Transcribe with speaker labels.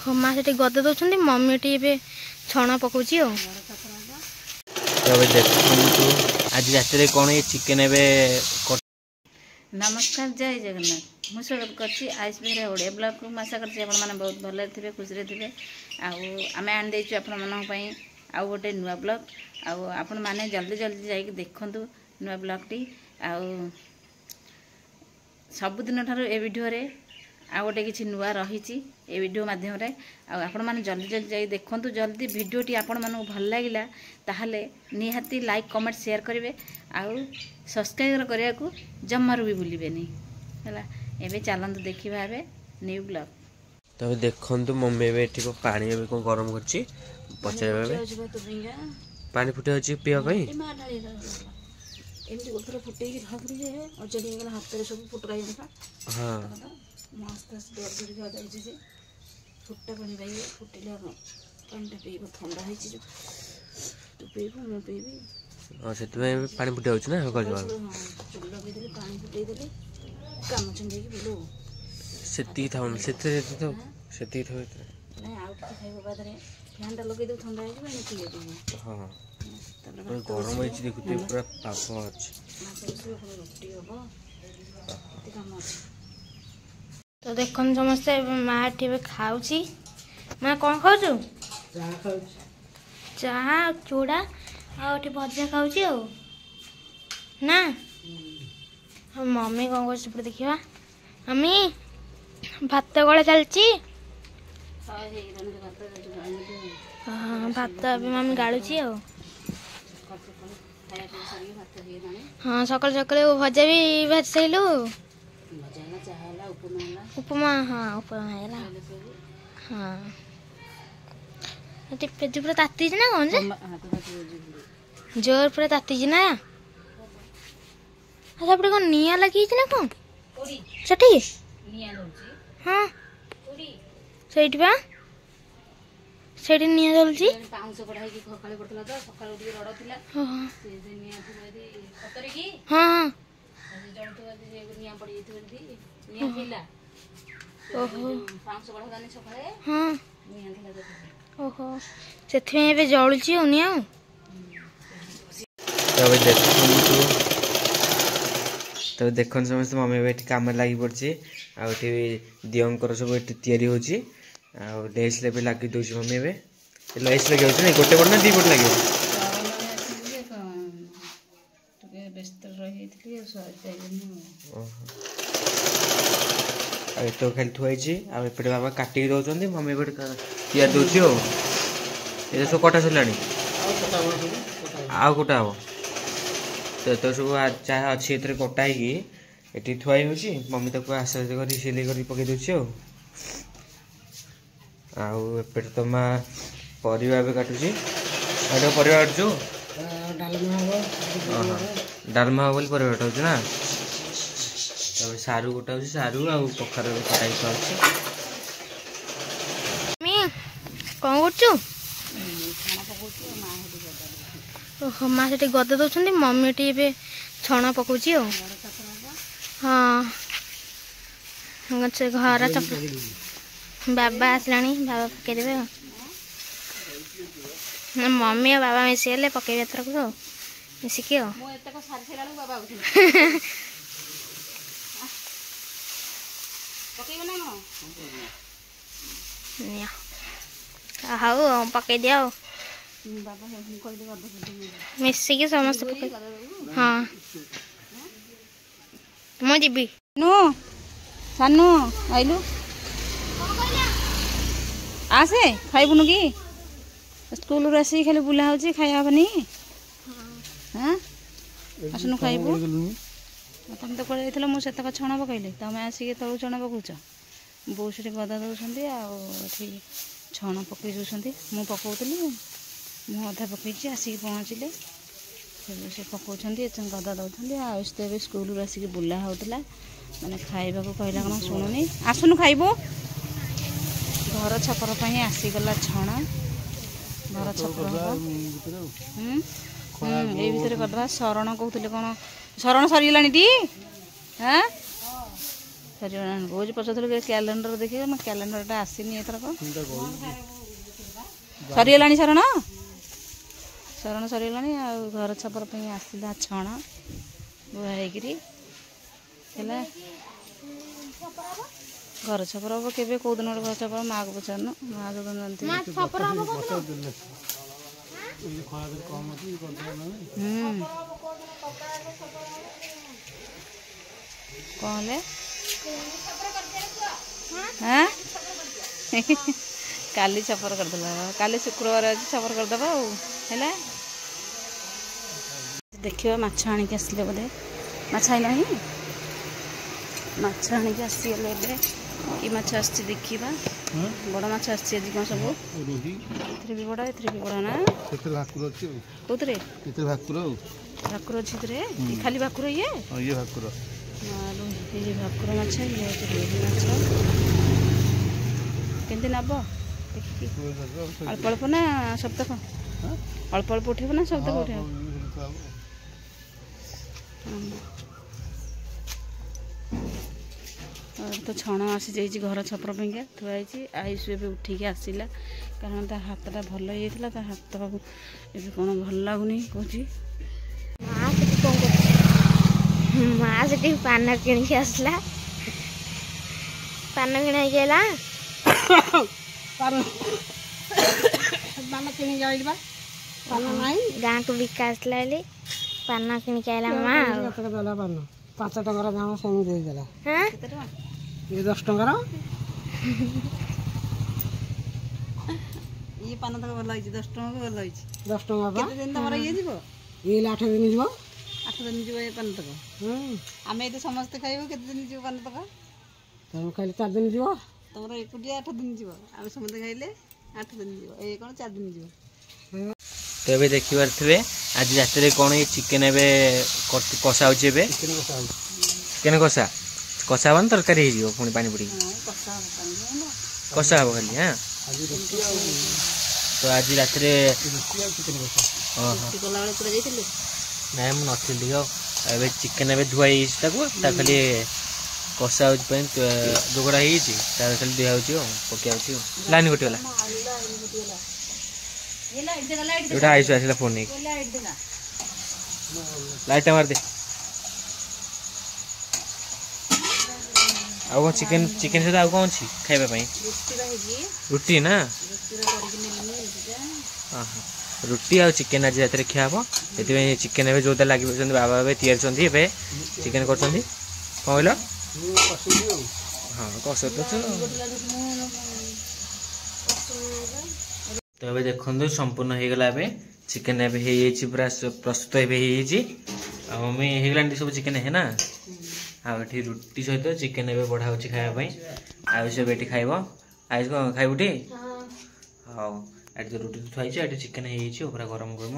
Speaker 1: माँ से गदे दौरान मम्मी टे छण पकाउची
Speaker 2: आज रात कौन ये चिकेन
Speaker 3: नमस्कार जय जगन्नाथ मु स्वागत करछि आइस बेरे ओडिया ब्लॉग को आशा करछि आपण माने बहुत भले थिबे खुशी रे थिबे आमे आन देछु आपण मन पई आ गोटे नुआ ब्लॉग आपण माने जल्दी जल्दी जाई देखंतु नुआ ब्लॉग टी सब दिन थारु ए वीडियो रे आ गोटे किछि नुआ रहिछि ए वीडियो माध्यम रे आपण माने जल्दी जल्दी जाई देखंतु जल्दी वीडियो टी आपण माने भल लागिला ताहाले निहाती लाइक कमेंट शेयर करिवे सब्सक्राइब करिया को जम्मारू भी भूलिबेनी हला एबे चलंतु देखिबा एबे न्यू ब्लॉग
Speaker 2: तबे देखंतु मम्मी एबे ठीक पानी एबे को गरम करछि पचाइबा एबे पानी फुटे अछि पिया पई
Speaker 3: एमती गोथरा फुटे की ठाकरी जे अजडी गेला हाथ रे सब फुटराई देखा हां मस्त डर डर के जाई जे फुट्टा पानी भाई फुटिला पानी पीबो ठंडा है छी तू पीबो मैं पीबी
Speaker 2: से पानी फुटे हो ना
Speaker 3: चूल्हा भी देले पानी फुटे देले काम चंगे की बोलो
Speaker 2: सेती थाउन सेते तो सेती थो
Speaker 3: नहीं आउट के खाइबो बाद रे फैन टा लगे दो ठंडा है कि पिए दो
Speaker 2: हां गरम है देखुते पूरा पाप अछि
Speaker 3: रोटी होबो ते काम अछि
Speaker 1: तो देखन समस्त माँ टी खाऊची माँ कौन खाऊ चाह चूड़ा आठ भजा खाऊची ना मम्मी कौन कर देखा मम्मी भात गला चलची हाँ भात अभी मम्मी गाड़ुची हाँ सकाल सकाल भजा भी भाज सैलु उपमा हाँ उपमा है हाँ पेज पूरा ताती ना कौन से जोर पूरा ताती ना अच्छा अपने कौन निया लगी ना कौन सेठी हाँ सेठी बा सेठी निया जलची
Speaker 3: पाउंस पढ़ाई की सकाळे पड़तला तो सकाळ उठी रड थिला
Speaker 1: हां
Speaker 3: से निया थी सतरी की
Speaker 1: हां हां
Speaker 3: जण तो निया पड़ी थी निया थिला ओहो पाउंस पढ़ा गानी सकाळे
Speaker 1: हां
Speaker 3: निया थिला
Speaker 1: ओहो सेथमे एबे जळुची निया
Speaker 2: तब देखन समस्त मम्मी बेटी काम लागि पड़छि आ एठी दियंकर सब एठी तयारी होछि आ लेस ले भी लागि दोछि मम्मी बे लेस लगे होछि नै गोटे पट ना दी पट लागि
Speaker 3: तुके व्यस्त रही थी सो जाइनी
Speaker 2: आ तो खाली थुआई छी आ एपटे बाबा काटी दउछन्ती मम्मी बेट तयार दोछि ओ ए सब कटा सलानी आ कोटा हो तो सब चाहे अच्छी एतरे कटा ही एटी थुआई होछि मम्मी तक आशा करी सिले करी पके दोछि ओ आउ एपटे तो माँ परिवा भी काटुची आटा परिवा काटछु डालमा हो बोली परिवा काटछु ना तब सारू गोटा होछि सारू आ पखार कटाई खाଉଛି
Speaker 1: मी कोन करछु ओहो माँ से गदे दौरान मम्मी टे छण पकाउची हाँ से घर चप बाबा आसला बाबा पकईदे मम्मी और बाबा मिसेले पकईबे एथर को मिसिकी हाउ पकई दिया मिसिकी समस्त हाँ मु जीबी
Speaker 3: नु सानू आइलु आसे खाइबुनु की स्कूल रे आसी खाली बुला होची खाया बनी हां आसनु खाइबु तुम तो कोले थलो मु सेतक छण पकइले तमे आसी के तळु छण पकउछ बोसरे गदा दउछन्ती आ ठीक छण पकई जोछन्ती मु पकउतली मु अधा पकईची आसी पहुँचले से पकाउछन्ती गदा दउछन्ती आ इसते स्कूल रे आसी के बुला होतला माने खाइबा को कहला कोन सुनुनी आसनु खाइबो घर छपर पई आसी गला छण घर छपर ए भीतर करदरा शरण कहउतले कोन शरण सरी लानी टी हां ସରିଗଲାଣି କହୁଛି ପଚାରୁଥିଲି କ୍ୟାଲେଣ୍ଡର ଦେଖିବ ନା କ୍ୟାଲେଣ୍ଡରଟା ଆସିନି ଏଥରକ ସରିଗଲାଣି ଶରଣ ସରିଗଲାଣି ଆଉ ଘର ଛପର ପାଇଁ ଆସିଲା ଛଣ ବୁହା ହେଇକିରି ହେଲା ଘର ଛପର ହବ କେବେ କୋଉ ଦିନ ଗୋଟେ ଘର ଛପର ମାଆକୁ ପଚାରୁନୁ ମାଆ ଯୋଉ ଜାଣିଥିବ କଣ ହେଲେ हाँ काली छपर करदे काली शुक्रवार अच्छे छपर करदे है देखिए माछ आणिक आसले बोधे माछ आईला माछ आणिक आसीगले कि माछ आसी देखा बड़ माछ आस कौन सब भी बड़ ए भी बड़ ना कौन भाकुर अच्छी खाली भाकुर ये भाकुर भाकुर माछ माछ केमती नब अल्प अल्प ना सबतक अल्प अल्प उठेब ना सबतक उठेब तो छण आसी जाइए घर छपर पाइंका थुआई आयुष ए उठिक आसला कारण ता हाथटा भल होता ता हाथ ए कौन भल लगुनि कौच
Speaker 1: माँ से पान किणिक आसला पान किणा
Speaker 3: पान किणी जाइबा पान नहीं
Speaker 1: गाँ को बिका आसला पान किणिक आइला माँ
Speaker 3: देला पान 5 टंकार दाम सेमी दे देला
Speaker 1: हां
Speaker 3: ये 10 टंकार ये पान तक भल होई 10 टंका भल होई 10 टंका केते दिन तमर ये जीवो ये 8 दिन जीवो 8 दिन जीवो ये पान तक आमे तो समस्त खाइबो केते दिन जीवो पान तक तुम खाइले 4 दिन जीवो तुमर एकुटिया 8 दिन जीवो आमे समस्त खाइले 8 दिन जीवो ए कोन 4 दिन जीवो
Speaker 2: तो ये देखी पारे आज रात कौन ये चिकेन कषा होची चिकेन कषा कषा हम तरकारी हो पुणी पानी पड़ी कषा हम खाली हाँ तो आज रात ना मुझे नथी चिकेन धुआ खाली कषा हो जोगड़ा हो खाली दिया पकड़ा लाइन कटिगला एटा आइस आसला फोन नहीं लाइट मार दे आउ चिकेन चिकेन सहित आउ कौन अच्छी खाइबा पई रुटी ना रुटी आ चिकेन आज रात खिया हम ये चिकेन ए जो लगे बाबा ए तैयारी चिकेन कर कौन कहल हाँ कस तो ये देखो संपूर्ण हो गला चिकेन पूरा प्रस्तुत मम्मी होगला सब चिकेन है ना आठी रुटी सहित चिकेन ए बढ़ा हो खायापी आयुष ये खाइब आयुष कौन खाइबुटी हाँ आज तो रुटी थुआई चिकेन हो पूरा गरम गरम।